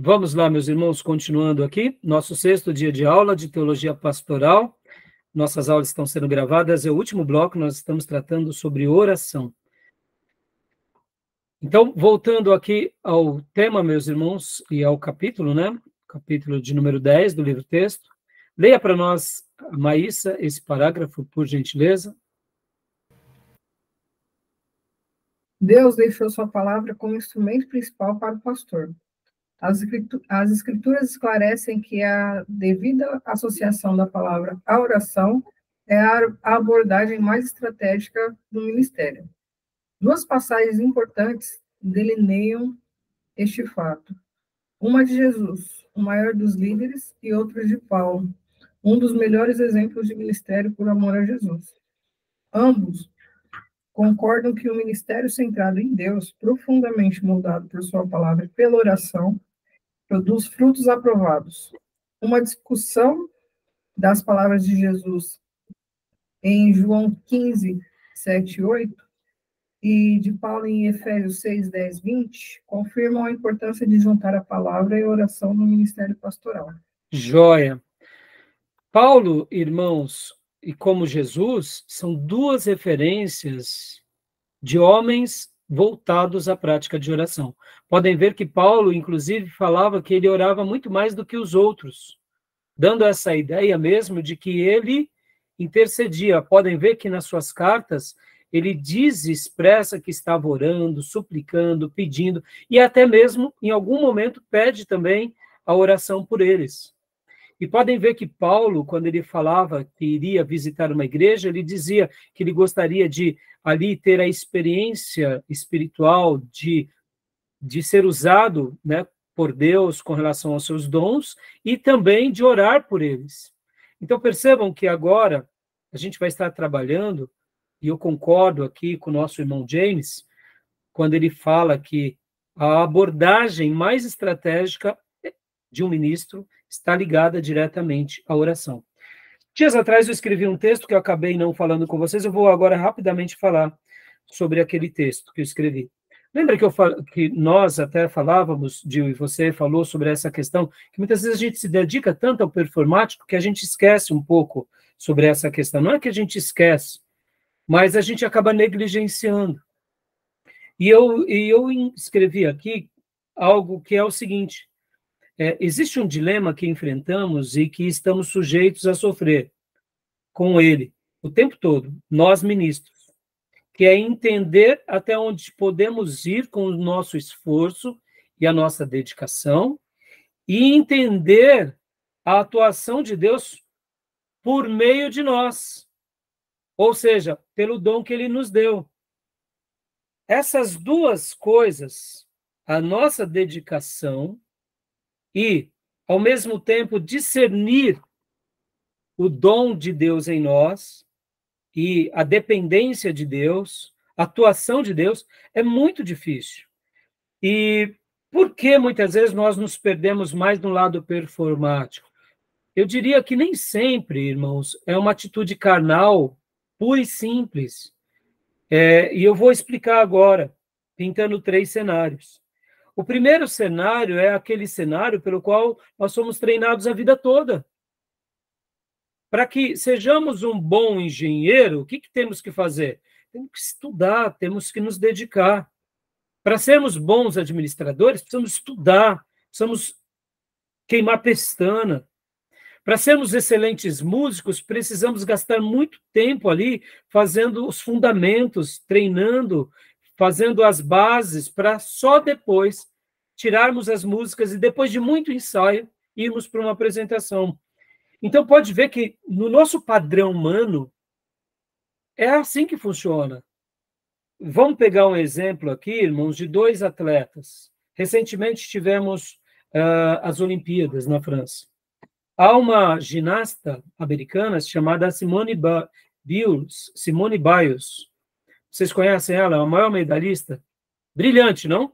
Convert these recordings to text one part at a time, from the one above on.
Vamos lá, meus irmãos, continuando aqui, nosso 6º dia de aula de Teologia Pastoral. Nossas aulas estão sendo gravadas, é o último bloco, nós estamos tratando sobre oração. Então, voltando aqui ao tema, meus irmãos, e ao capítulo, né? Capítulo de número 10 do livro-texto. Leia para nós, Maísa, esse parágrafo, por gentileza. Deus deixou sua palavra como instrumento principal para o pastor. As escrituras esclarecem que a devida associação da palavra à oração é a abordagem mais estratégica do ministério. Duas passagens importantes delineiam este fato. Uma de Jesus, o maior dos líderes, e outra de Paulo, um dos melhores exemplos de ministério por amor a Jesus. Ambos concordam que o ministério centrado em Deus, profundamente moldado por sua palavra e pela oração, produz frutos aprovados. Uma discussão das palavras de Jesus em João 15, 7 e 8, e de Paulo em Efésios 6, 10, 20, confirmam a importância de juntar a palavra e a oração no ministério pastoral. Joia. Paulo, irmãos, e como Jesus, são duas referências de homens voltados à prática de oração. Podem ver que Paulo, inclusive, falava que ele orava muito mais do que os outros, dando essa ideia mesmo de que ele intercedia. Podem ver que nas suas cartas ele diz e expressa que estava orando, suplicando, pedindo, e até mesmo, em algum momento, pede também a oração por eles. E podem ver que Paulo, quando ele falava que iria visitar uma igreja, ele dizia que ele gostaria de ali ter a experiência espiritual de ser usado, né, por Deus com relação aos seus dons e também de orar por eles. Então percebam que agora a gente vai estar trabalhando, e eu concordo aqui com o nosso irmão James, quando ele fala que a abordagem mais estratégica de um ministro está ligada diretamente à oração. Dias atrás eu escrevi um texto que eu acabei não falando com vocês, eu vou agora rapidamente falar sobre aquele texto que eu escrevi. Lembra que nós até falávamos, Gil, e você falou sobre essa questão, que muitas vezes a gente se dedica tanto ao performático que a gente esquece um pouco sobre essa questão. Não é que a gente esquece, mas a gente acaba negligenciando. E eu escrevi aqui algo que é o seguinte: existe um dilema que enfrentamos e que estamos sujeitos a sofrer com ele o tempo todo, nós ministros, que é entender até onde podemos ir com o nosso esforço e a nossa dedicação e entender a atuação de Deus por meio de nós, ou seja, pelo dom que ele nos deu. Essas duas coisas, a nossa dedicação e, ao mesmo tempo, discernir o dom de Deus em nós e a dependência de Deus, a atuação de Deus, é muito difícil. E por que muitas vezes nós nos perdemos mais no lado performático? Eu diria que nem sempre, irmãos, é uma atitude carnal, pura e simples. E eu vou explicar agora, pintando 3 cenários. O primeiro cenário é aquele cenário pelo qual nós somos treinados a vida toda. Para que sejamos um bom engenheiro, o que temos que fazer? Temos que estudar, temos que nos dedicar. Para sermos bons administradores, precisamos estudar, precisamos queimar pestana. Para sermos excelentes músicos, precisamos gastar muito tempo ali fazendo os fundamentos, treinando, fazendo as bases, para só depois tirarmos as músicas e, depois de muito ensaio, irmos para uma apresentação. Então, pode ver que no nosso padrão humano, é assim que funciona. Vamos pegar um exemplo aqui, irmãos, de 2 atletas. Recentemente tivemos as Olimpíadas na França. Há uma ginasta americana chamada Simone Biles. Vocês conhecem ela? É a maior medalhista. Brilhante, não?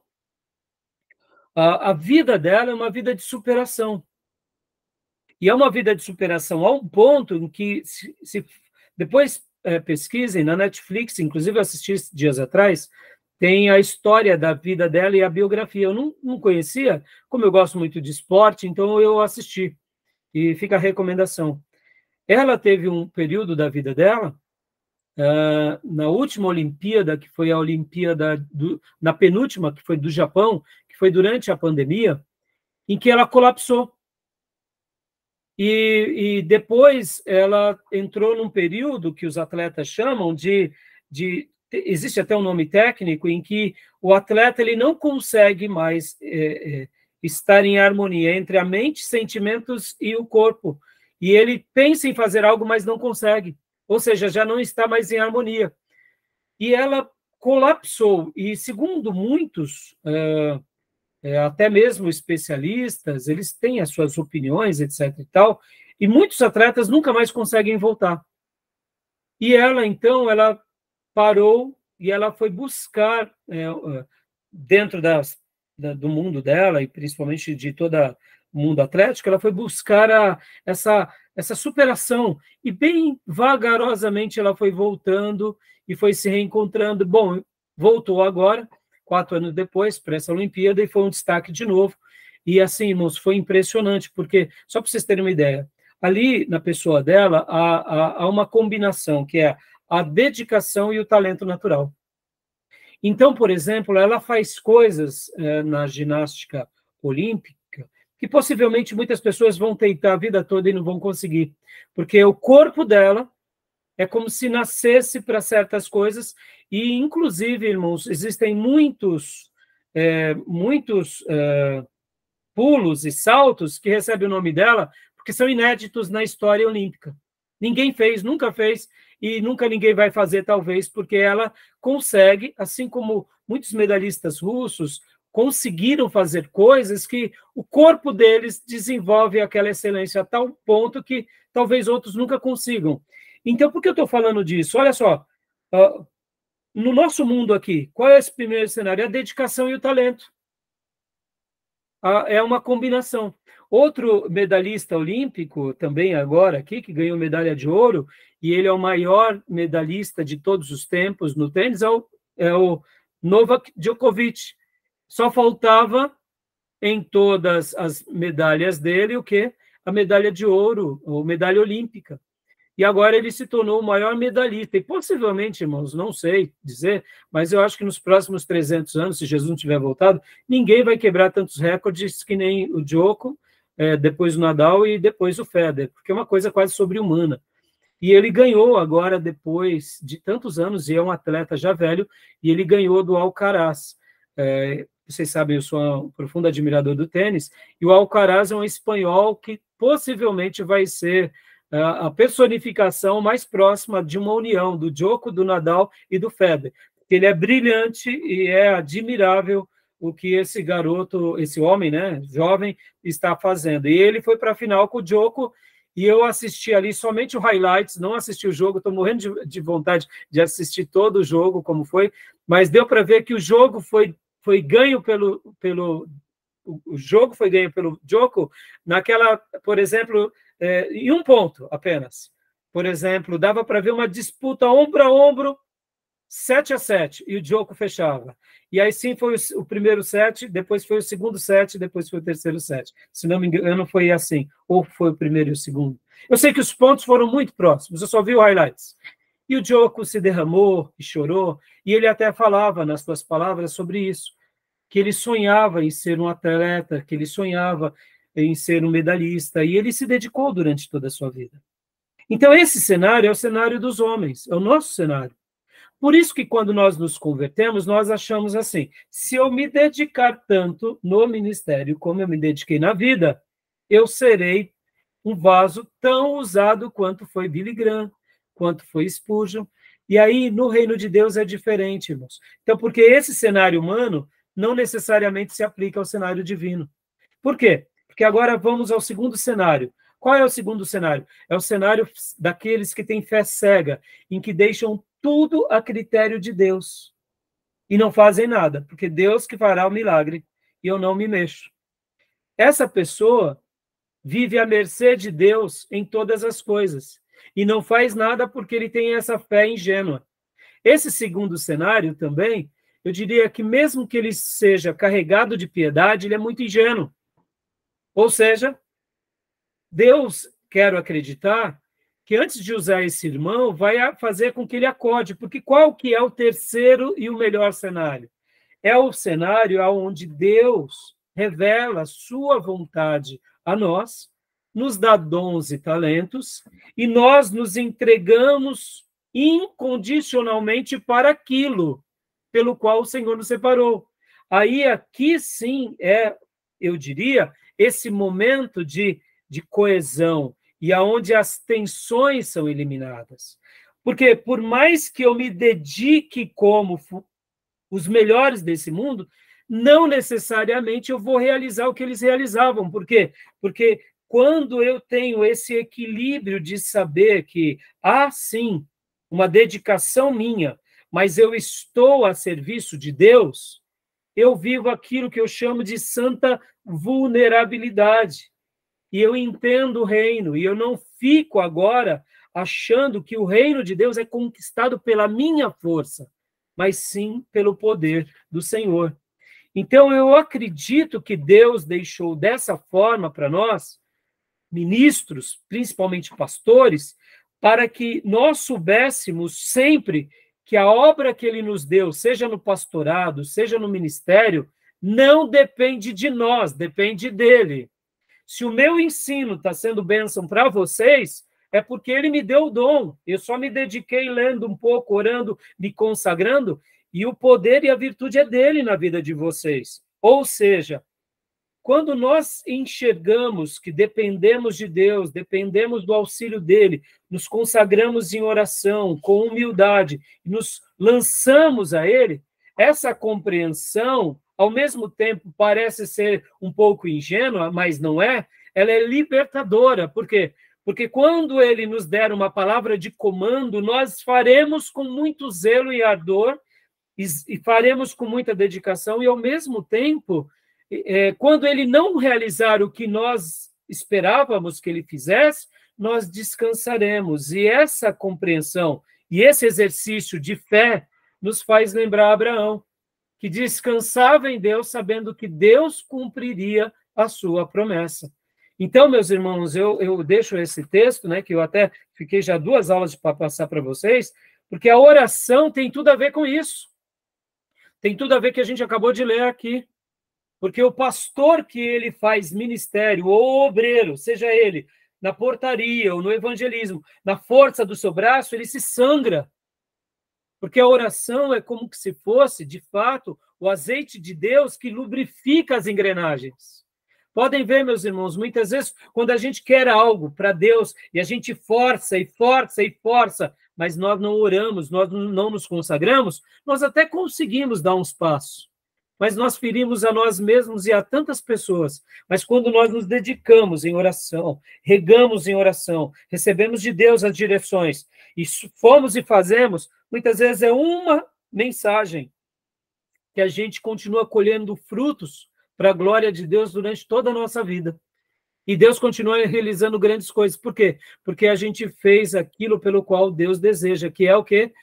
A vida dela é uma vida de superação. E é uma vida de superação a um ponto em que, se depois pesquisem na Netflix, inclusive eu assisti dias atrás, tem a história da vida dela e a biografia. Eu não conhecia, como eu gosto muito de esporte, então eu assisti, e fica a recomendação. Ela teve um período da vida dela, na última Olimpíada, que foi a Olimpíada, na penúltima, que foi do Japão, que foi durante a pandemia, em que ela colapsou. E depois ela entrou num período que os atletas chamam de existe até um nome técnico, em que o atleta ele não consegue mais estar em harmonia entre a mente, sentimentos e o corpo. E ele pensa em fazer algo, mas não consegue. Ou seja, já não está mais em harmonia. E ela colapsou. E, segundo muitos, até mesmo especialistas, eles têm as suas opiniões, etc. e tal, e muitos atletas nunca mais conseguem voltar. E ela, então, ela parou e ela foi buscar, dentro do mundo dela, e principalmente de todo o mundo atlético, ela foi buscar essa superação, e bem vagarosamente ela foi voltando e foi se reencontrando. Bom, voltou agora, 4 anos depois, para essa Olimpíada, e foi um destaque de novo. E assim, irmãos, foi impressionante, porque, só para vocês terem uma ideia, ali na pessoa dela há uma combinação, que é a dedicação e o talento natural. Então, por exemplo, ela faz coisas na ginástica olímpica que possivelmente muitas pessoas vão tentar a vida toda e não vão conseguir, porque o corpo dela é como se nascesse para certas coisas, e, inclusive, irmãos, existem muitos pulos e saltos que recebem o nome dela, porque são inéditos na história olímpica. Ninguém fez, nunca fez, e nunca ninguém vai fazer, talvez, porque ela consegue, assim como muitos medalhistas russos, conseguiram fazer coisas que o corpo deles desenvolve aquela excelência a tal ponto que talvez outros nunca consigam. Então, por que eu estou falando disso? Olha só, no nosso mundo aqui, qual é esse primeiro cenário? É a dedicação e o talento. É uma combinação. Outro medalhista olímpico, também agora aqui, que ganhou medalha de ouro, e ele é o maior medalhista de todos os tempos no tênis, é o Novak Djokovic. Só faltava em todas as medalhas dele o quê? A medalha de ouro, ou medalha olímpica. E agora ele se tornou o maior medalhista. E possivelmente, irmãos, não sei dizer, mas eu acho que nos próximos 300 anos, se Jesus não tiver voltado, ninguém vai quebrar tantos recordes que nem o Djoko, depois o Nadal e depois o Federer, porque é uma coisa quase sobre-humana. E ele ganhou agora, depois de tantos anos, e é um atleta já velho, e ele ganhou do Alcaraz. Vocês sabem, eu sou um profundo admirador do tênis, e o Alcaraz é um espanhol que possivelmente vai ser a personificação mais próxima de uma união do Djoko, do Nadal e do Federer. Ele é brilhante e é admirável o que esse garoto, esse homem, né, jovem, está fazendo. E ele foi para a final com o Djoko, e eu assisti ali somente o highlights, não assisti o jogo, estou morrendo de vontade de assistir todo o jogo, como foi, mas deu para ver que o jogo foi ganho o jogo foi ganho pelo Djoko naquela, por exemplo, em um ponto apenas. Por exemplo, dava para ver uma disputa ombro a ombro, 7-7, e o Djoko fechava. E aí sim foi o primeiro set, depois foi o segundo set, depois foi o terceiro set. Se não me engano, foi assim. Ou foi o primeiro e o segundo. Eu sei que os pontos foram muito próximos, eu só vi o highlights. E o Djoko se derramou e chorou, e ele até falava nas suas palavras sobre isso, que ele sonhava em ser um atleta, que ele sonhava em ser um medalhista, e ele se dedicou durante toda a sua vida. Então, esse cenário é o cenário dos homens, é o nosso cenário. Por isso que, quando nós nos convertemos, nós achamos assim, se eu me dedicar tanto no ministério como eu me dediquei na vida, eu serei um vaso tão usado quanto foi Billy Graham, quanto foi Spurgeon. E aí, no reino de Deus, é diferente, irmãos. Então, porque esse cenário humano não necessariamente se aplica ao cenário divino. Por quê? Porque agora vamos ao segundo cenário. Qual é o segundo cenário? É o cenário daqueles que têm fé cega, em que deixam tudo a critério de Deus e não fazem nada, porque Deus que fará o milagre e eu não me mexo. Essa pessoa vive à mercê de Deus em todas as coisas e não faz nada porque ele tem essa fé ingênua. Esse segundo cenário também eu diria que mesmo que ele seja carregado de piedade, ele é muito ingênuo. Ou seja, Deus, quero acreditar, que antes de usar esse irmão, vai fazer com que ele acorde, porque qual que é o terceiro e o melhor cenário? É o cenário onde Deus revela sua vontade a nós, nos dá dons e talentos, e nós nos entregamos incondicionalmente para aquilo pelo qual o Senhor nos separou. Aí, aqui sim eu diria, esse momento de coesão, e aonde as tensões são eliminadas. Porque, por mais que eu me dedique como os melhores desse mundo, não necessariamente eu vou realizar o que eles realizavam. Por quê? Porque quando eu tenho esse equilíbrio de saber que há, sim, uma dedicação minha, mas eu estou a serviço de Deus, eu vivo aquilo que eu chamo de santa vulnerabilidade. E eu entendo o reino, e eu não fico agora achando que o reino de Deus é conquistado pela minha força, mas sim pelo poder do Senhor. Então, eu acredito que Deus deixou dessa forma para nós, ministros, principalmente pastores, para que nós soubéssemos sempre que a obra que ele nos deu, seja no pastorado, seja no ministério, não depende de nós, depende dele. Se o meu ensino está sendo bênção para vocês, é porque ele me deu o dom. Eu só me dediquei lendo um pouco, orando, me consagrando, e o poder e a virtude é dele na vida de vocês. Ou seja, quando nós enxergamos que dependemos de Deus, dependemos do auxílio dele, nos consagramos em oração, com humildade, e nos lançamos a ele, essa compreensão, ao mesmo tempo, parece ser um pouco ingênua, mas não é, ela é libertadora. Por quê? Porque quando ele nos der uma palavra de comando, nós faremos com muito zelo e ardor, e faremos com muita dedicação, e ao mesmo tempo, quando ele não realizar o que nós esperávamos que ele fizesse, nós descansaremos. E essa compreensão e esse exercício de fé nos faz lembrar Abraão, que descansava em Deus, sabendo que Deus cumpriria a sua promessa. Então, meus irmãos, eu deixo esse texto, né, que eu até fiquei já 2 aulas para passar para vocês, porque a oração tem tudo a ver com isso. Tem tudo a ver que a gente acabou de ler aqui. Porque o pastor que ele faz ministério, ou obreiro, seja ele na portaria ou no evangelismo, na força do seu braço, ele se sangra. Porque a oração é como se fosse, de fato, o azeite de Deus que lubrifica as engrenagens. Podem ver, meus irmãos, muitas vezes, quando a gente quer algo para Deus, e a gente força e força e força, mas nós não oramos, nós não nos consagramos, nós até conseguimos dar uns passos. Mas nós ferimos a nós mesmos e a tantas pessoas. Mas quando nós nos dedicamos em oração, regamos em oração, recebemos de Deus as direções, e fomos e fazemos, muitas vezes é uma mensagem que a gente continua colhendo frutos para a glória de Deus durante toda a nossa vida. E Deus continua realizando grandes coisas. Por quê? Porque a gente fez aquilo pelo qual Deus deseja, que é o quê?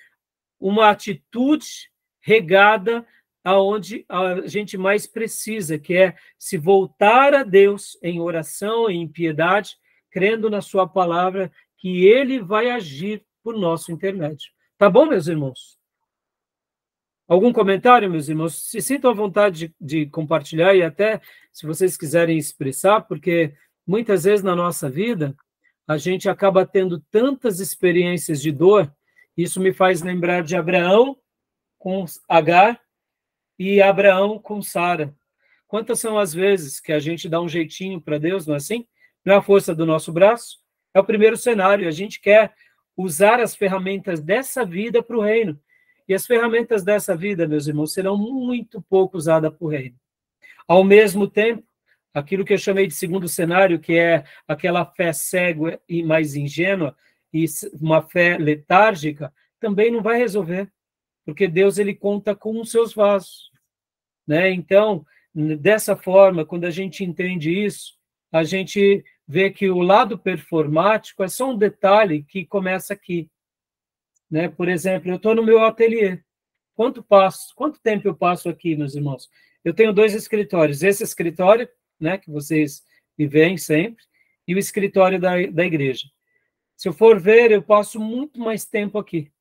Uma atitude regada aonde a gente mais precisa, que é se voltar a Deus em oração e em piedade, crendo na sua palavra, que ele vai agir por nosso intermédio. Tá bom, meus irmãos? Algum comentário, meus irmãos? Se sintam à vontade de compartilhar e até, se vocês quiserem expressar, porque muitas vezes na nossa vida, a gente acaba tendo tantas experiências de dor, isso me faz lembrar de Abraão com Agar, e Abraão com Sara. Quantas são as vezes que a gente dá um jeitinho para Deus, não é assim? Não é a força do nosso braço? É o primeiro cenário. A gente quer usar as ferramentas dessa vida para o reino. E as ferramentas dessa vida, meus irmãos, serão muito pouco usadas para o reino. Ao mesmo tempo, aquilo que eu chamei de segundo cenário, que é aquela fé cega e mais ingênua, e uma fé letárgica, também não vai resolver. Porque Deus ele conta com os seus vasos, né? Então, dessa forma, quando a gente entende isso, a gente vê que o lado performático é só um detalhe que começa aqui, né? Por exemplo, eu estou no meu ateliê, quanto tempo eu passo aqui, meus irmãos? Eu tenho 2 escritórios. Esse escritório, né, que vocês me veem sempre, e o escritório da igreja. Se eu for ver, eu passo muito mais tempo aqui.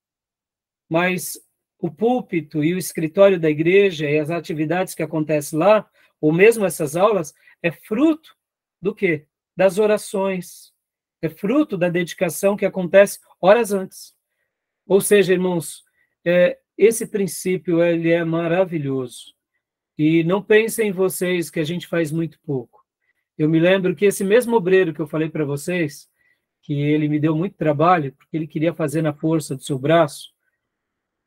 Mas o púlpito e o escritório da igreja e as atividades que acontecem lá, ou mesmo essas aulas, é fruto do quê? Das orações. É fruto da dedicação que acontece horas antes. Ou seja, irmãos, esse princípio ele é maravilhoso. E não pensem vocês que a gente faz muito pouco. Eu me lembro que esse mesmo obreiro que eu falei para vocês, que ele me deu muito trabalho, porque ele queria fazer na força do seu braço,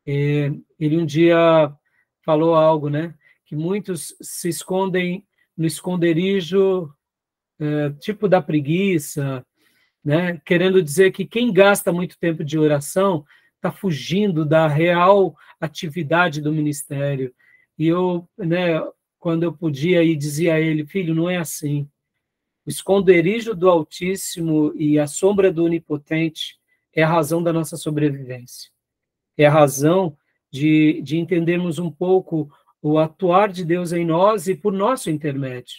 ele um dia falou algo, né? Que muitos se escondem no esconderijo, tipo da preguiça, né? Querendo dizer que quem gasta muito tempo de oração está fugindo da real atividade do ministério. E eu, né, quando eu podia ir, dizia a ele, filho, não é assim. O esconderijo do Altíssimo e a sombra do Onipotente é a razão da nossa sobrevivência. É a razão de entendermos um pouco o atuar de Deus em nós e por nosso intermédio.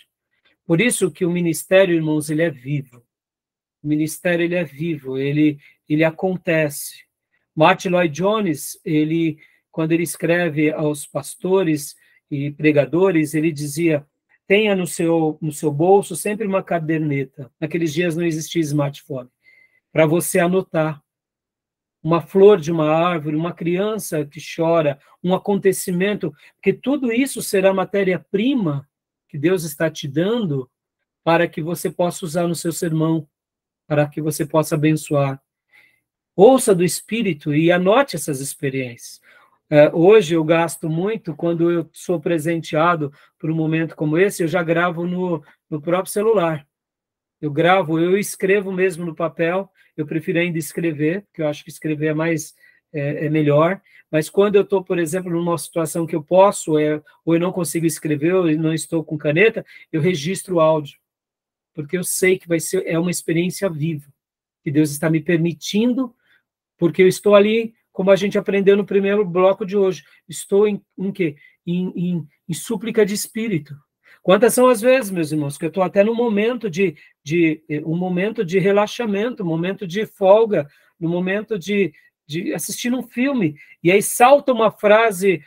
Por isso que o ministério, irmãos, ele é vivo. O ministério ele é vivo, ele acontece. Martin Lloyd Jones, quando ele escreve aos pastores e pregadores, ele dizia: tenha no seu bolso sempre uma caderneta. Naqueles dias não existia smartphone, para você anotar uma flor de uma árvore, uma criança que chora, um acontecimento, porque tudo isso será matéria-prima que Deus está te dando para que você possa usar no seu sermão, para que você possa abençoar. Ouça do Espírito e anote essas experiências. Hoje eu gasto muito, quando eu sou presenteado por um momento como esse, eu já gravo no próprio celular. Eu escrevo mesmo no papel, eu prefiro ainda escrever, porque eu acho que escrever é melhor, mas quando eu estou, por exemplo, numa situação que eu posso, ou eu não consigo escrever, ou eu não estou com caneta, eu registro o áudio, porque eu sei que é uma experiência viva, que Deus está me permitindo, porque eu estou ali, como a gente aprendeu no primeiro bloco de hoje, estou em quê? Em súplica de espírito. Quantas são as vezes, meus irmãos, que eu estou até num momento um momento de relaxamento, um momento de folga, no momento de assistir um filme, e aí salta uma frase,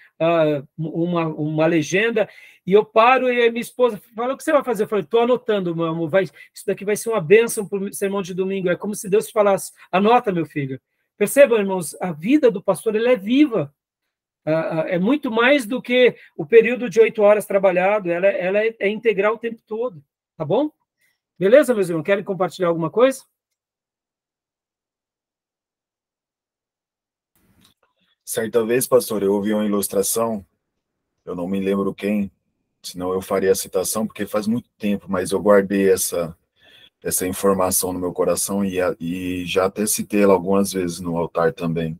uma legenda, e eu paro e a minha esposa fala: o que você vai fazer? Eu falei: estou anotando, meu amor, isso daqui vai ser uma bênção para o sermão de domingo. É como se Deus falasse: anota, meu filho. Percebam, irmãos, a vida do pastor ela é viva. É muito mais do que o período de 8 horas trabalhado, ela é integral o tempo todo, tá bom? Beleza, meus irmãos? Querem compartilhar alguma coisa? Certa vez, pastor, eu ouvi uma ilustração, eu não me lembro quem, senão eu faria a citação, porque faz muito tempo, mas eu guardei essa informação no meu coração e já até citei ela algumas vezes no altar também,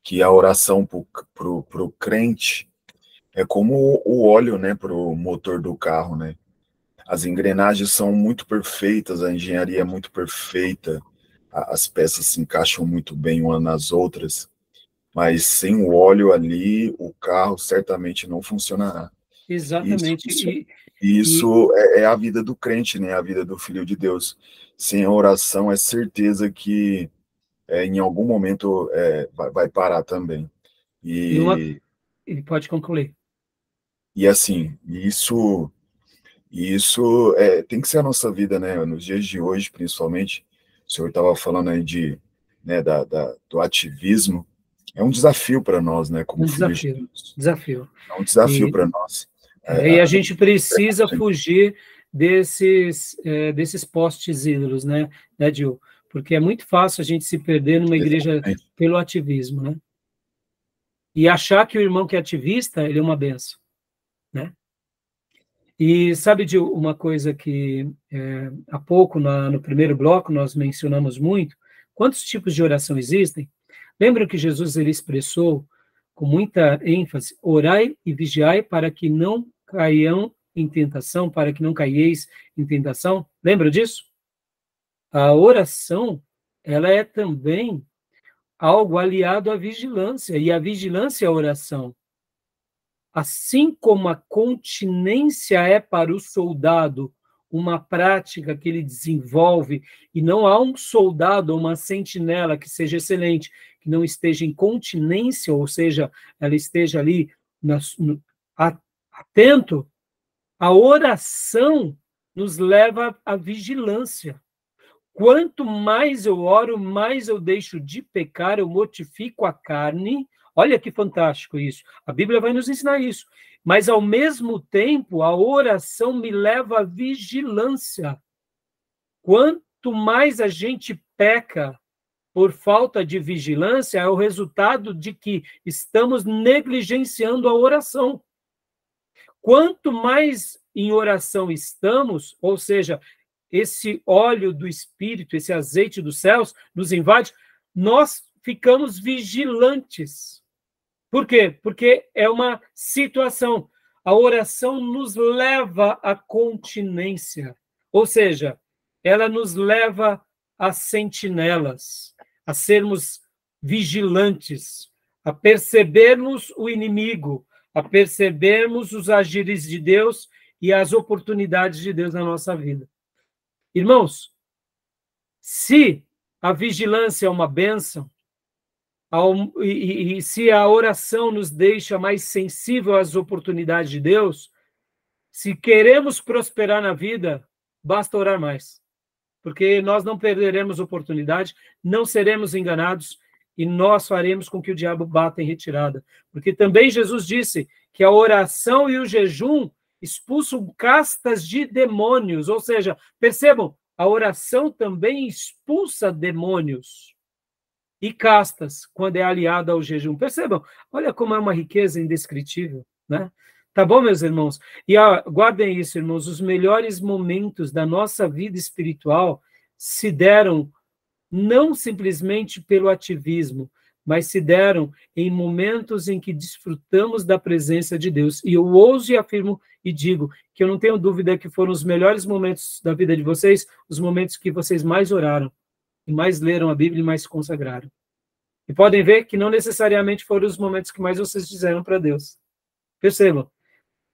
que a oração pro crente é como o óleo, né, pro motor do carro, né? As engrenagens são muito perfeitas, a engenharia é muito perfeita, as peças se encaixam muito bem umas nas outras, mas sem o óleo ali, o carro certamente não funcionará. Exatamente. Isso é a vida do crente, né? A vida do filho de Deus. Sem a oração, é certeza que em algum momento vai parar também. Ele pode concluir. E assim, isso tem que ser a nossa vida, né? Nos dias de hoje, principalmente, o senhor estava falando aí né, do ativismo, é um desafio para nós, né? Como filhos de Deus. Desafio. É um desafio para nós. E a gente precisa fugir desses postes ídolos, né, Gil? Porque é muito fácil a gente se perder numa igreja pelo ativismo, né? E achar que o irmão que é ativista, ele é uma benção, né? E sabe, Gil, uma coisa que há pouco, no primeiro bloco, nós mencionamos muito, quantos tipos de oração existem? Lembra que Jesus ele expressou com muita ênfase: orai e vigiai para que não caiam em tentação, para que não caieis em tentação? Lembra disso? A oração, ela é também algo aliado à vigilância, e a vigilância é a oração. Assim como a continência é para o soldado uma prática que ele desenvolve, e não há um soldado ou uma sentinela que seja excelente, que não esteja em continência, ou seja, ela esteja ali atento, a oração nos leva à vigilância. Quanto mais eu oro, mais eu deixo de pecar, eu mortifico a carne. Olha que fantástico isso. A Bíblia vai nos ensinar isso. Mas, ao mesmo tempo, a oração me leva à vigilância. Quanto mais a gente peca por falta de vigilância, é o resultado de que estamos negligenciando a oração. Quanto mais em oração estamos, ou seja, esse óleo do Espírito, esse azeite dos céus nos invade, nós ficamos vigilantes. Por quê? Porque é uma situação. A oração nos leva à continência, ou seja, ela nos leva a sentinelas, a sermos vigilantes, a percebermos o inimigo, a percebermos os agires de Deus e as oportunidades de Deus na nossa vida. Irmãos, se a vigilância é uma bênção, e se a oração nos deixa mais sensível às oportunidades de Deus, se queremos prosperar na vida, basta orar mais. Porque nós não perderemos oportunidade, não seremos enganados, e nós faremos com que o diabo bata em retirada. Porque também Jesus disse que a oração e o jejum expulsam castas de demônios. Ou seja, percebam, a oração também expulsa demônios e castas quando é aliada ao jejum. Percebam, olha como é uma riqueza indescritível, né? Tá bom, meus irmãos? E guardem isso, irmãos, os melhores momentos da nossa vida espiritual se deram não simplesmente pelo ativismo, mas se deram em momentos em que desfrutamos da presença de Deus. E eu ouso e afirmo e digo que eu não tenho dúvida que foram os melhores momentos da vida de vocês, os momentos que vocês mais oraram, e mais leram a Bíblia e mais se consagraram. E podem ver que não necessariamente foram os momentos que mais vocês fizeram para Deus. Percebam,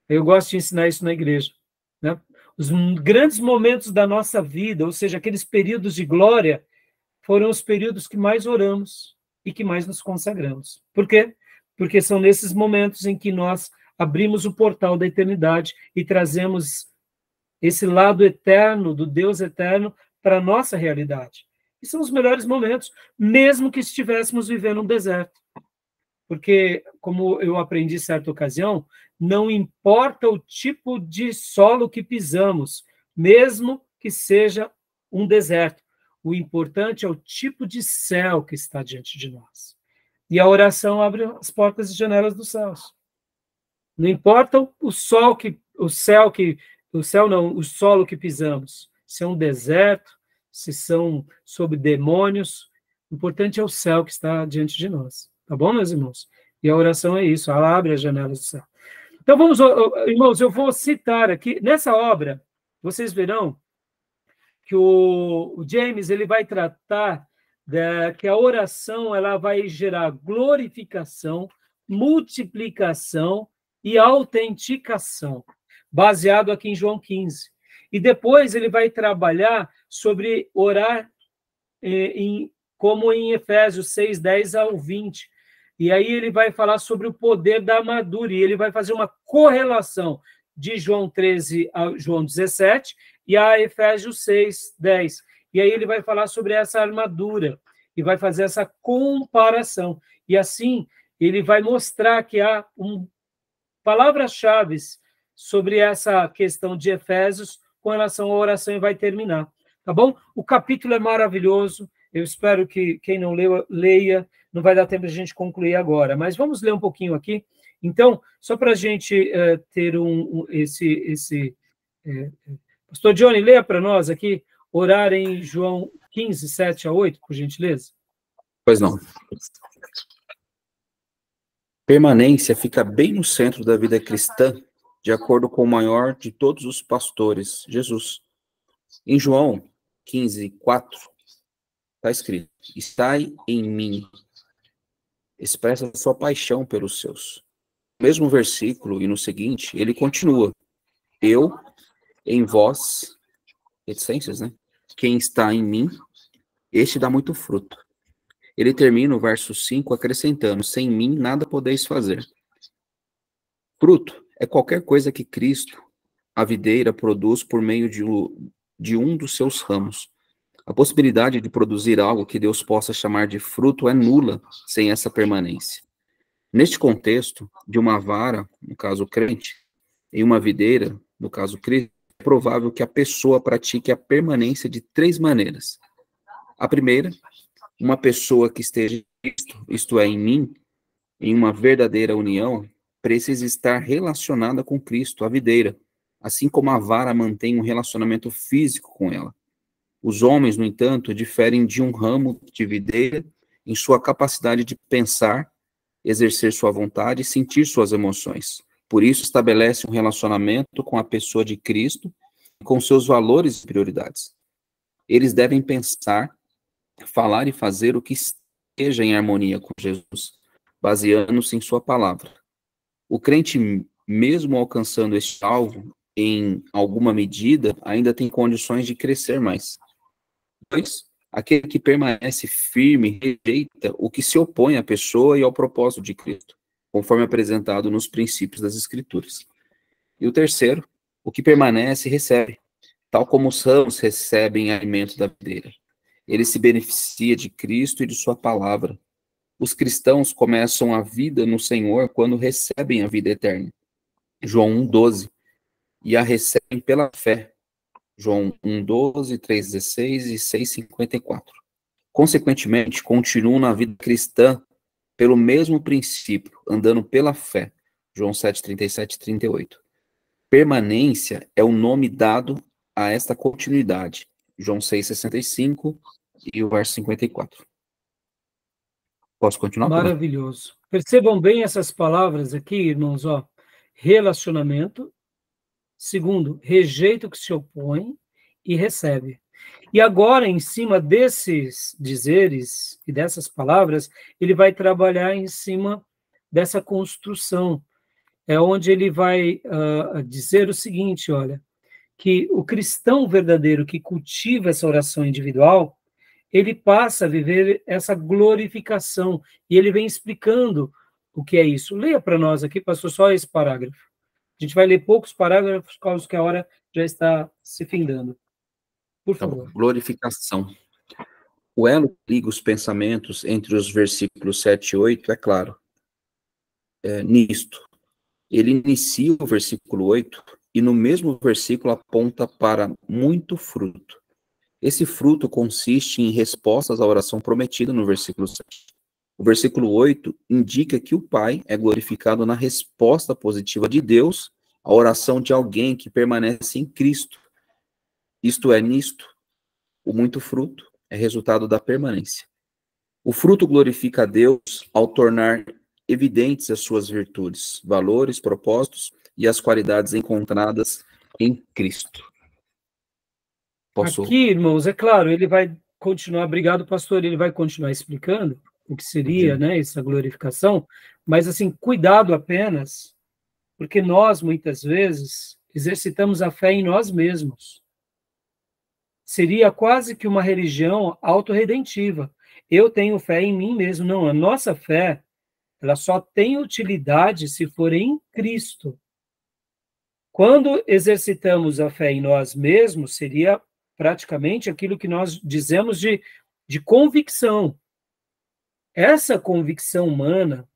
eu gosto de ensinar isso na igreja, né? Os grandes momentos da nossa vida, ou seja, aqueles períodos de glória, foram os períodos que mais oramos e que mais nos consagramos. Por quê? Porque são nesses momentos em que nós abrimos o portal da eternidade e trazemos esse lado eterno, do Deus eterno, para a nossa realidade. E são os melhores momentos, mesmo que estivéssemos vivendo um deserto. Porque, como eu aprendi em certa ocasião, não importa o tipo de solo que pisamos, mesmo que seja um deserto. O importante é o tipo de céu que está diante de nós. E a oração abre as portas e janelas dos céus. Não importa o solo que pisamos, se é um deserto, se são sob demônios, o importante é o céu que está diante de nós. Tá bom, meus irmãos? E a oração é isso, ela abre as janelas do céu. Então, vamos, irmãos, eu vou citar aqui, nessa obra, vocês verão que o James ele vai tratar que a oração ela vai gerar glorificação, multiplicação e autenticação, baseado aqui em João 15. E depois ele vai trabalhar sobre orar como em Efésios 6, 10 ao 20. E aí ele vai falar sobre o poder da armadura, e ele vai fazer uma correlação de João 13 a João 17 e a Efésios 6, 10. E aí ele vai falar sobre essa armadura e vai fazer essa comparação. E assim ele vai mostrar que há palavras-chave sobre essa questão de Efésios com relação à oração e vai terminar. Tá bom? O capítulo é maravilhoso. Eu espero que quem não leu, leia. Não vai dar tempo de a gente concluir agora, mas vamos ler um pouquinho aqui. Então, só para a gente ter Pastor Johnny, leia para nós aqui, orar em João 15, 7 a 8, por gentileza. Pois não. Permanência fica bem no centro da vida cristã, de acordo com o maior de todos os pastores, Jesus. Em João 15, 4, está escrito: estai em mim expressa sua paixão pelos seus. No mesmo versículo e no seguinte, ele continua: eu em vós, reticências, né? Quem está em mim, este dá muito fruto. Ele termina o verso 5 acrescentando: sem mim nada podeis fazer. Fruto é qualquer coisa que Cristo, a videira, produz por meio de um dos seus ramos. A possibilidade de produzir algo que Deus possa chamar de fruto é nula sem essa permanência. Neste contexto, de uma vara, no caso o crente, e uma videira, no caso Cristo, é provável que a pessoa pratique a permanência de 3 maneiras. A primeira, uma pessoa que esteja em Cristo, isto é, em mim, em uma verdadeira união, precisa estar relacionada com Cristo, a videira, assim como a vara mantém um relacionamento físico com ela. Os homens, no entanto, diferem de um ramo de videira em sua capacidade de pensar, exercer sua vontade e sentir suas emoções. Por isso, estabelece um relacionamento com a pessoa de Cristo, com seus valores e prioridades. Eles devem pensar, falar e fazer o que esteja em harmonia com Jesus, baseando-se em sua palavra. O crente, mesmo alcançando este alvo, em alguma medida, ainda tem condições de crescer mais. Pois, aquele que permanece firme rejeita o que se opõe à pessoa e ao propósito de Cristo, conforme apresentado nos princípios das Escrituras. E o terceiro, o que permanece recebe, tal como os ramos recebem alimento da videira. Ele se beneficia de Cristo e de sua palavra. Os cristãos começam a vida no Senhor quando recebem a vida eterna. João 1,12. E a recebem pela fé. João 1,12, 3,16 e 6,54. Consequentemente, continuam na vida cristã pelo mesmo princípio, andando pela fé. João 7,37 e 38. Permanência é o nome dado a esta continuidade. João 6,65 e o verso 54. Posso continuar? Maravilhoso. Percebam bem essas palavras aqui, irmãos, ó. Relacionamento. Segundo, rejeita o que se opõe e recebe. E agora, em cima desses dizeres e dessas palavras, ele vai trabalhar em cima dessa construção. É onde ele vai dizer o seguinte, olha, que o cristão verdadeiro que cultiva essa oração individual, ele passa a viver essa glorificação, e ele vem explicando o que é isso. Leia para nós aqui, pastor, só esse parágrafo. A gente vai ler poucos parágrafos, por causa que a hora já está se findando. Por favor. Glorificação. O elo que liga os pensamentos entre os versículos 7 e 8, é claro, nisto. Ele inicia o versículo 8 e no mesmo versículo aponta para muito fruto. Esse fruto consiste em respostas à oração prometida no versículo 7. O versículo 8 indica que o Pai é glorificado na resposta positiva de Deus à oração de alguém que permanece em Cristo. Isto é, nisto, o muito fruto é resultado da permanência. O fruto glorifica a Deus ao tornar evidentes as suas virtudes, valores, propósitos e as qualidades encontradas em Cristo. Posso? Aqui, irmãos, é claro, ele vai continuar, obrigado, pastor, ele vai continuar explicando o que seria, né, essa glorificação, mas, assim, cuidado apenas, porque nós, muitas vezes, exercitamos a fé em nós mesmos. Seria quase que uma religião autorredentiva. Eu tenho fé em mim mesmo. Não, a nossa fé, ela só tem utilidade se for em Cristo. Quando exercitamos a fé em nós mesmos, seria praticamente aquilo que nós dizemos de convicção. Essa convicção humana,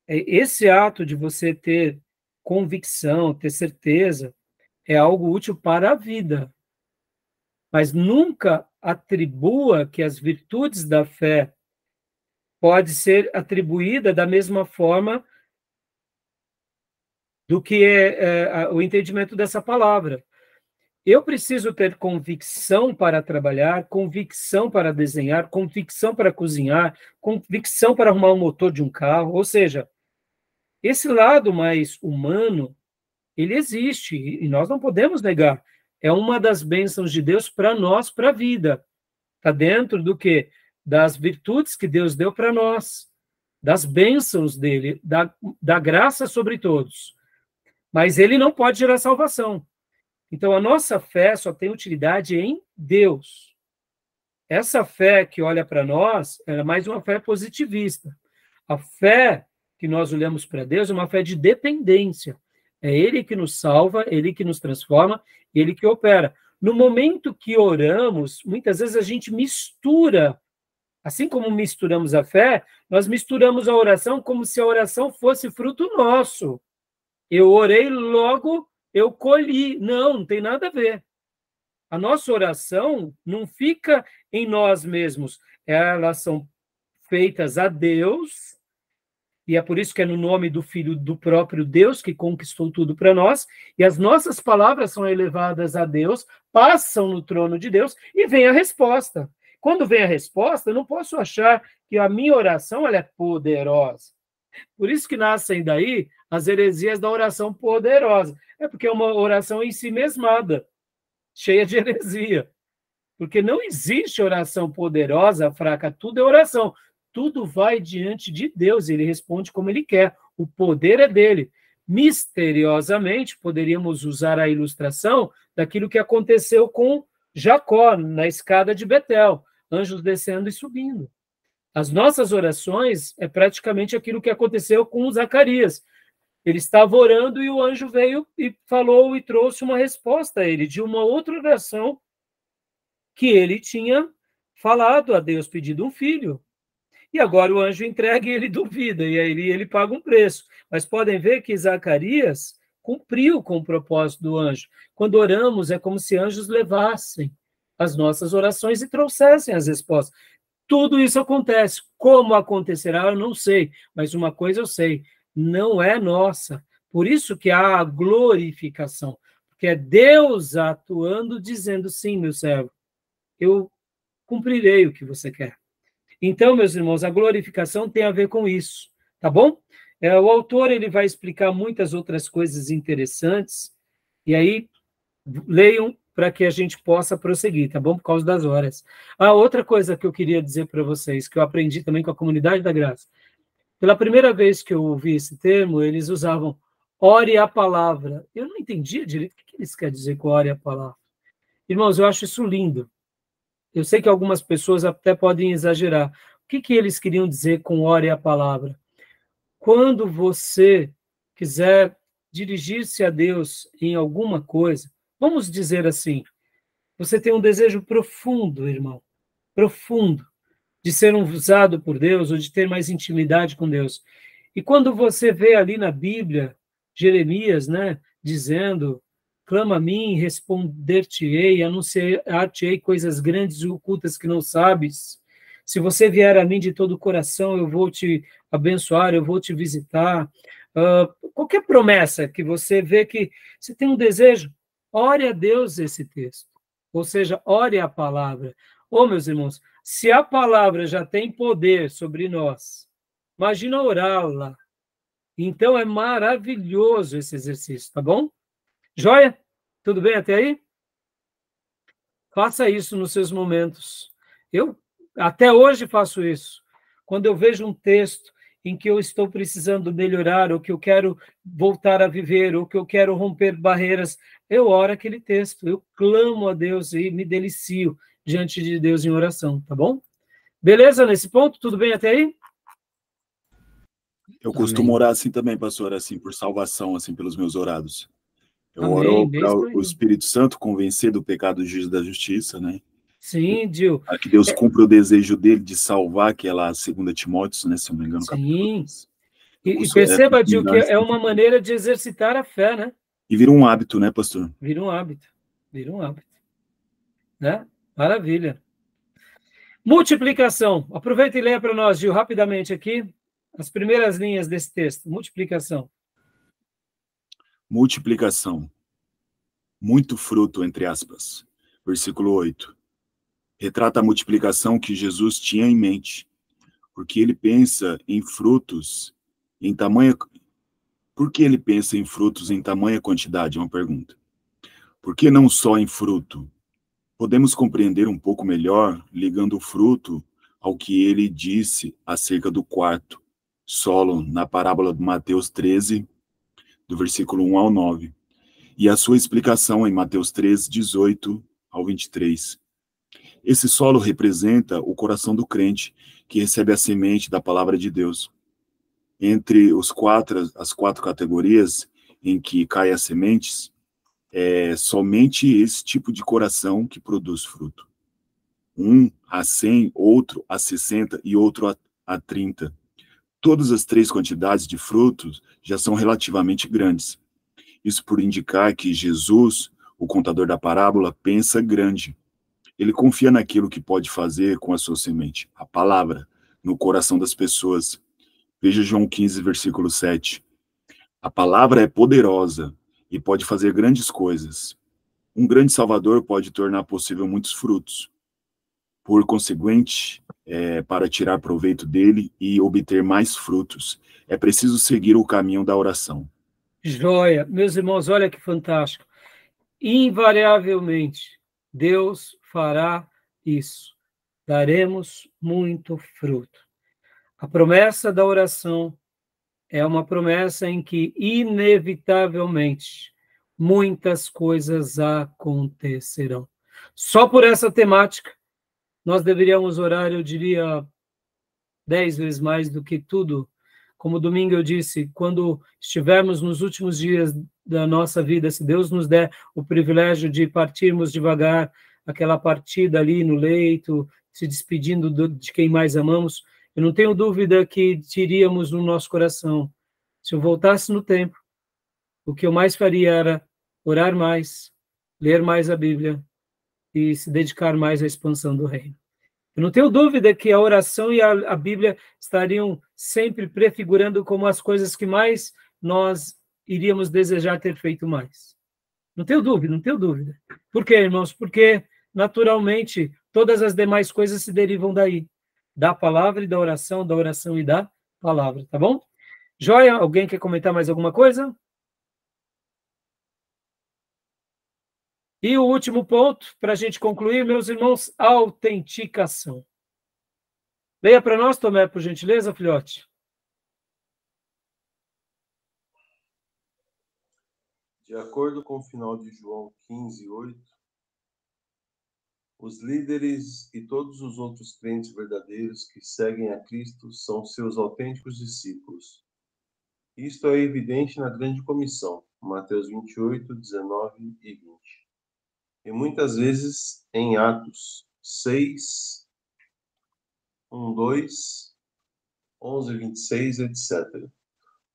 esse ato de você ter convicção, ter certeza, é algo útil para a vida. Mas nunca atribua que as virtudes da fé pode ser atribuída da mesma forma do que o entendimento dessa palavra. Eu preciso ter convicção para trabalhar, convicção para desenhar, convicção para cozinhar, convicção para arrumar o motor de um carro. Ou seja, esse lado mais humano, ele existe e nós não podemos negar. É uma das bênçãos de Deus para nós, para a vida. Está dentro do quê? Das virtudes que Deus deu para nós. das bênçãos dele, da graça sobre todos. Mas ele não pode gerar salvação. Então, a nossa fé só tem utilidade em Deus. Essa fé que olha para nós é mais uma fé positivista. A fé que nós olhamos para Deus é uma fé de dependência. É Ele que nos salva, Ele que nos transforma, Ele que opera. No momento que oramos, muitas vezes a gente mistura, assim como misturamos a fé, nós misturamos a oração como se a oração fosse fruto nosso. Eu orei, logo eu colhi. Não, não tem nada a ver. A nossa oração não fica em nós mesmos. Elas são feitas a Deus, e é por isso que é no nome do Filho do próprio Deus, que conquistou tudo para nós, e as nossas palavras são elevadas a Deus, passam no trono de Deus, e vem a resposta. Quando vem a resposta, eu não posso achar que a minha oração ela é poderosa. Por isso que nascem daí as heresias da oração poderosa. É porque é uma oração em si mesmada, cheia de heresia. Porque não existe oração poderosa, fraca, tudo é oração. Tudo vai diante de Deus, ele responde como ele quer. O poder é dele. Misteriosamente, poderíamos usar a ilustração daquilo que aconteceu com Jacó, na escada de Betel, anjos descendo e subindo. As nossas orações é praticamente aquilo que aconteceu com Zacarias. Ele estava orando e o anjo veio e falou e trouxe uma resposta a ele, de uma outra oração que ele tinha falado a Deus, pedido um filho. E agora o anjo entrega e ele duvida, e aí ele paga um preço. Mas podem ver que Zacarias cumpriu com o propósito do anjo. Quando oramos, é como se anjos levassem as nossas orações e trouxessem as respostas. Tudo isso acontece. Como acontecerá, eu não sei. Mas uma coisa eu sei, não é nossa. Por isso que há a glorificação. Porque é Deus atuando, dizendo, sim, meu servo, eu cumprirei o que você quer. Então, meus irmãos, a glorificação tem a ver com isso, tá bom? O autor ele vai explicar muitas outras coisas interessantes, e aí leiam para que a gente possa prosseguir, tá bom? Por causa das horas. Outra coisa que eu queria dizer para vocês, que eu aprendi também com a Comunidade da Graça. Pela primeira vez que eu ouvi esse termo, eles usavam ore a palavra. Eu não entendia direito o que eles querem dizer com ore a palavra. Irmãos, eu acho isso lindo. Eu sei que algumas pessoas até podem exagerar. O que eles queriam dizer com ore a palavra? Quando você quiser dirigir-se a Deus em alguma coisa, vamos dizer assim, você tem um desejo profundo, irmão, profundo, de ser usado por Deus ou de ter mais intimidade com Deus. E quando você vê ali na Bíblia, Jeremias, né, dizendo, clama a mim, responder-te-ei, anunciar-te-ei coisas grandes e ocultas que não sabes. Se você vier a mim de todo o coração, eu vou te abençoar, eu vou te visitar. Qualquer promessa que você vê que você tem um desejo, ore a Deus esse texto. Ou seja, ore a palavra. Meus irmãos, se a palavra já tem poder sobre nós, imagina orá-la. Então é maravilhoso esse exercício, tá bom? Joia? Tudo bem até aí? Faça isso nos seus momentos. Eu até hoje faço isso. Quando eu vejo um texto em que eu estou precisando melhorar, ou que eu quero voltar a viver, ou que eu quero romper barreiras, eu oro aquele texto, eu clamo a Deus e me delicio diante de Deus em oração, tá bom? Beleza nesse ponto? Tudo bem até aí? Eu costumo orar assim também, pastor, assim, por salvação, assim, pelos meus orados. Eu Amém, oro para o Espírito Santo convencer do pecado, do juízo da justiça, né? Sim, Dil. Para que Deus cumpra o desejo dele de salvar, que é lá 2 Timóteo, né? Se eu não me engano, sim. E perceba, Dil, que é uma maneira de exercitar a fé, né? E vira um hábito, né, pastor? Vira um hábito. Vira um hábito. Né? Maravilha. Multiplicação. Aproveita e leia para nós, Gil, rapidamente aqui, as primeiras linhas desse texto. Multiplicação. Multiplicação. Muito fruto, entre aspas. Versículo 8. Retrata a multiplicação que Jesus tinha em mente, porque ele pensa em frutos em tamanha... Por que ele pensa em frutos em tamanha quantidade? É uma pergunta. Por que não só em fruto? Podemos compreender um pouco melhor ligando o fruto ao que ele disse acerca do quarto, solo na parábola de Mateus 13, do versículo 1 ao 9, e a sua explicação em Mateus 13, 18 ao 23. Esse solo representa o coração do crente, que recebe a semente da palavra de Deus. Entre as quatro categorias em que caem as sementes, é somente esse tipo de coração que produz fruto. Um a 100, outro a 60 e outro a 30. Todas as três quantidades de frutos já são relativamente grandes. Isso por indicar que Jesus, o contador da parábola, pensa grande. Ele confia naquilo que pode fazer com a sua semente, a palavra, no coração das pessoas. Veja João 15, versículo 7. A palavra é poderosa e pode fazer grandes coisas. Um grande Salvador pode tornar possível muitos frutos. Por conseguinte, para tirar proveito dele e obter mais frutos, é preciso seguir o caminho da oração. Joia. Meus irmãos, olha que fantástico. Invariavelmente, Deus fará isso. Daremos muito fruto. A promessa da oração é uma promessa em que, inevitavelmente, muitas coisas acontecerão. Só por essa temática, nós deveríamos orar, eu diria, 10 vezes mais do que tudo. Como domingo eu disse, quando estivermos nos últimos dias da nossa vida, se Deus nos der o privilégio de partirmos devagar, aquela partida ali no leito, se despedindo de quem mais amamos, eu não tenho dúvida que teríamos no nosso coração. Se eu voltasse no tempo, o que eu mais faria era orar mais, ler mais a Bíblia e se dedicar mais à expansão do reino. Eu não tenho dúvida que a oração e a Bíblia estariam sempre prefigurando como as coisas que mais nós iríamos desejar ter feito mais. Não tenho dúvida, não tenho dúvida. Por quê, irmãos? Porque, naturalmente, todas as demais coisas se derivam daí. Da palavra e da oração e da palavra, tá bom? Joia, alguém quer comentar mais alguma coisa? E o último ponto, para a gente concluir, meus irmãos, autenticação. Leia para nós, Tomé, por gentileza, filhote. De acordo com o final de João 15, 8, os líderes e todos os outros crentes verdadeiros que seguem a Cristo são seus autênticos discípulos. Isto é evidente na grande comissão, Mateus 28, 19 e 20. E muitas vezes em Atos 6, 1, 2, 11, 26, etc.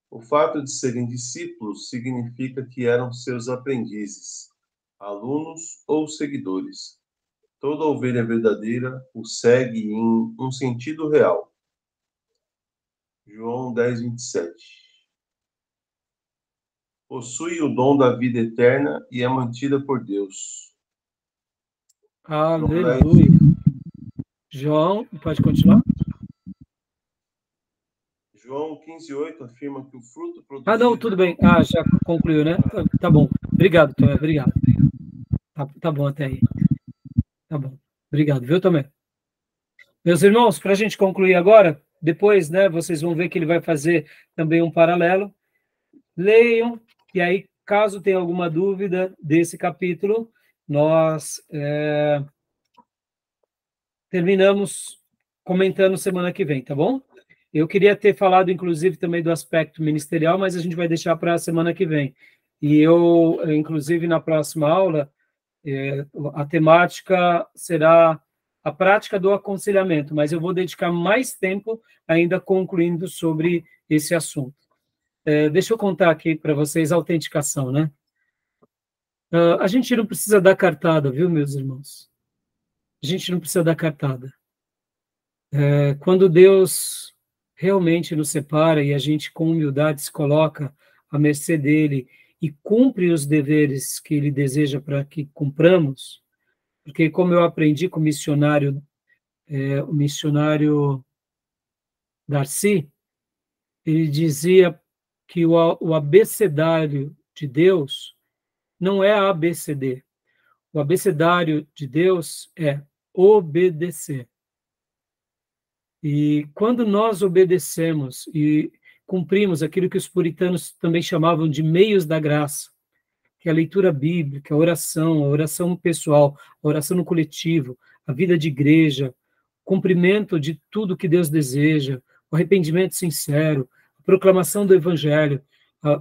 O fato de serem discípulos significa que eram seus aprendizes, alunos ou seguidores. Toda ovelha verdadeira o segue em um sentido real. João 10, 27. Possui o dom da vida eterna e é mantida por Deus. Aleluia. João, pode continuar? João 15:8 afirma que o fruto produzido... Ah, não, tudo bem. Ah, já concluiu, né? Tá bom. Obrigado, Tomé, obrigado. Tá bom até aí. Tá bom. Obrigado, viu, Tomé? Meus irmãos, para a gente concluir agora, depois, né, vocês vão ver que ele vai fazer também um paralelo. Leiam, e aí, caso tenha alguma dúvida desse capítulo, nós terminamos comentando semana que vem, tá bom? Eu queria ter falado, inclusive, também do aspecto ministerial, mas a gente vai deixar para a semana que vem. E eu, inclusive, na próxima aula, a temática será a prática do aconselhamento, mas eu vou dedicar mais tempo ainda concluindo sobre esse assunto. Deixa eu contar aqui para vocês a autenticação, né? A gente não precisa dar cartada, viu, meus irmãos? A gente não precisa dar cartada. Quando Deus realmente nos separa e a gente com humildade se coloca à mercê dele e cumpre os deveres que ele deseja para que cumpramos, porque como eu aprendi com o missionário Darcy, ele dizia que o abecedário de Deus não é ABCD. O abecedário de Deus é obedecer. E quando nós obedecemos e cumprimos aquilo que os puritanos também chamavam de meios da graça, que é a leitura bíblica, a oração pessoal, a oração no coletivo, a vida de igreja, cumprimento de tudo que Deus deseja, o arrependimento sincero, a proclamação do evangelho,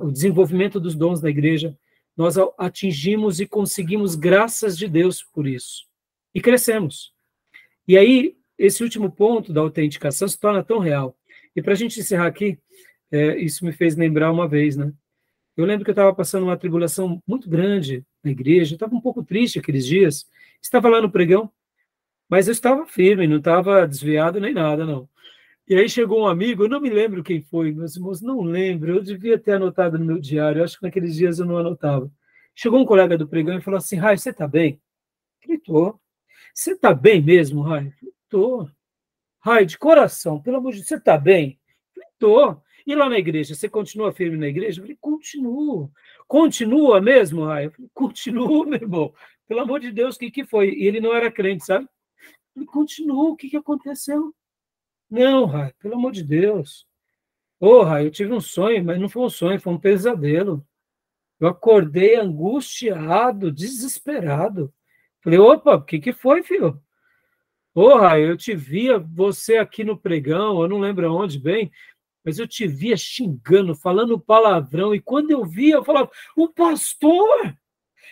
o desenvolvimento dos dons da igreja, nós atingimos e conseguimos graças de Deus por isso. E crescemos. E aí, esse último ponto da autenticação se torna tão real. E para a gente encerrar aqui, isso me fez lembrar uma vez, né? Eu lembro que eu estava passando uma tribulação muito grande na igreja, estava um pouco triste aqueles dias, estava lá no pregão, mas eu estava firme, não estava desviado nem nada, não. E aí chegou um amigo, eu não me lembro quem foi, meus irmãos, não lembro, eu devia ter anotado no meu diário, eu acho que naqueles dias eu não anotava. Chegou um colega do pregão e falou assim, Rai, você está bem? Eu falei, tô. Você está bem mesmo, Rai? Eu falei, tô. Rai, de coração, pelo amor de Deus, você está bem? Eu falei, tô. E lá na igreja, você continua firme na igreja? Eu falei, continuo. Continua mesmo, Rai? Eu falei, continuo, meu irmão. Pelo amor de Deus, o que foi? E ele não era crente, sabe? Eu falei, continuo, o que aconteceu? Não, Rai, pelo amor de Deus. Ô, Rai, eu tive um sonho, mas não foi um sonho, foi um pesadelo. Eu acordei angustiado, desesperado. Falei, opa, o que foi, filho? Ô, Rai, eu te via você aqui no pregão, eu não lembro aonde bem, mas eu te via xingando, falando palavrão, e quando eu via, eu falava, o pastor!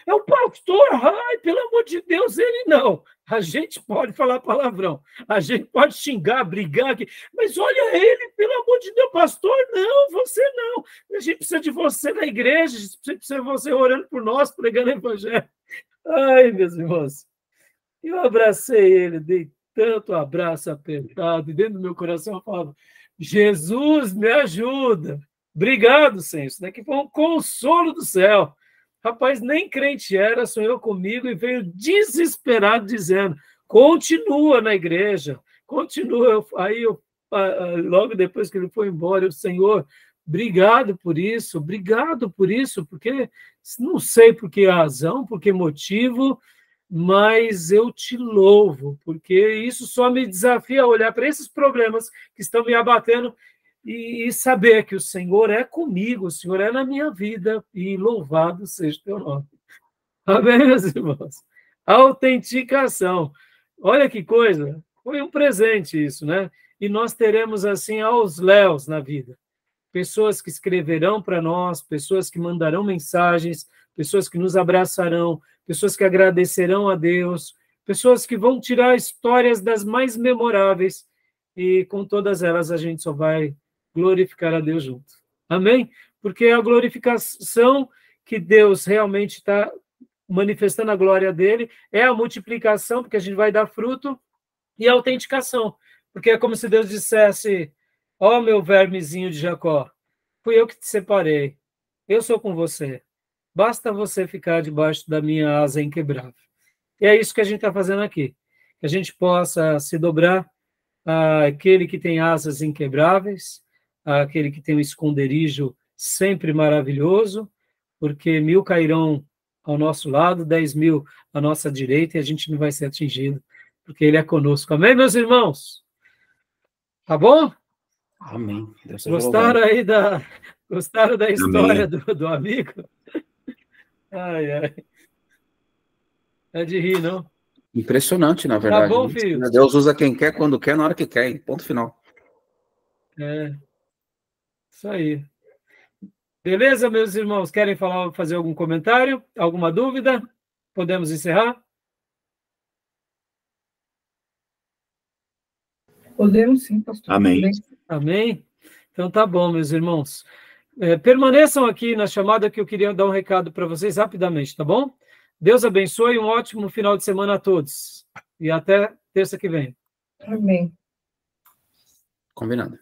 É o pastor, ai, pelo amor de Deus, ele não. A gente pode falar palavrão, a gente pode xingar, brigar aqui, mas olha ele, pelo amor de Deus, pastor, não, você não. A gente precisa de você na igreja, a gente precisa de você orando por nós, pregando o evangelho. Ai, meus irmãos, eu abracei ele, dei tanto abraço apertado, e dentro do meu coração eu falava, Jesus, me ajuda. Obrigado, Senhor, isso daqui foi um consolo do céu. Rapaz, nem crente era, sonhou comigo e veio desesperado dizendo, continua na igreja, continua. Aí, logo depois que ele foi embora, eu, Senhor, obrigado por isso, porque não sei por que razão, por que motivo, mas eu te louvo, porque isso só me desafia a olhar para esses problemas que estão me abatendo e saber que o Senhor é comigo, o Senhor é na minha vida, e louvado seja o teu nome. Amém, meus irmãos? Autenticação. Olha que coisa, foi um presente isso, né? E nós teremos, assim, aos léus na vida. Pessoas que escreverão para nós, pessoas que mandarão mensagens, pessoas que nos abraçarão, pessoas que agradecerão a Deus, pessoas que vão tirar histórias das mais memoráveis, e com todas elas a gente só vai glorificar a Deus junto. Amém? Porque a glorificação que Deus realmente está manifestando a glória dele é a multiplicação, porque a gente vai dar fruto, e a autenticação, porque é como se Deus dissesse, ó meu vermezinho de Jacó, fui eu que te separei, eu sou com você, basta você ficar debaixo da minha asa inquebrável. E é isso que a gente está fazendo aqui, que a gente possa se dobrar àquele que tem asas inquebráveis, àquele que tem um esconderijo sempre maravilhoso, porque 1000 cairão ao nosso lado, 10.000 à nossa direita, e a gente não vai ser atingido, porque ele é conosco. Amém, meus irmãos? Tá bom? Amém. Gostaram da história do amigo? Ai, ai. É de rir, não? Impressionante, na verdade. Tá bom, filho? Deus usa quem quer, quando quer, na hora que quer. Ponto final. Isso aí. Beleza, meus irmãos? Querem fazer algum comentário? Alguma dúvida? Podemos encerrar? Podemos sim, pastor. Amém. Amém? Então tá bom, meus irmãos. Permaneçam aqui na chamada, que eu queria dar um recado para vocês rapidamente, tá bom? Deus abençoe, um ótimo final de semana a todos. E até terça que vem. Amém. Combinado.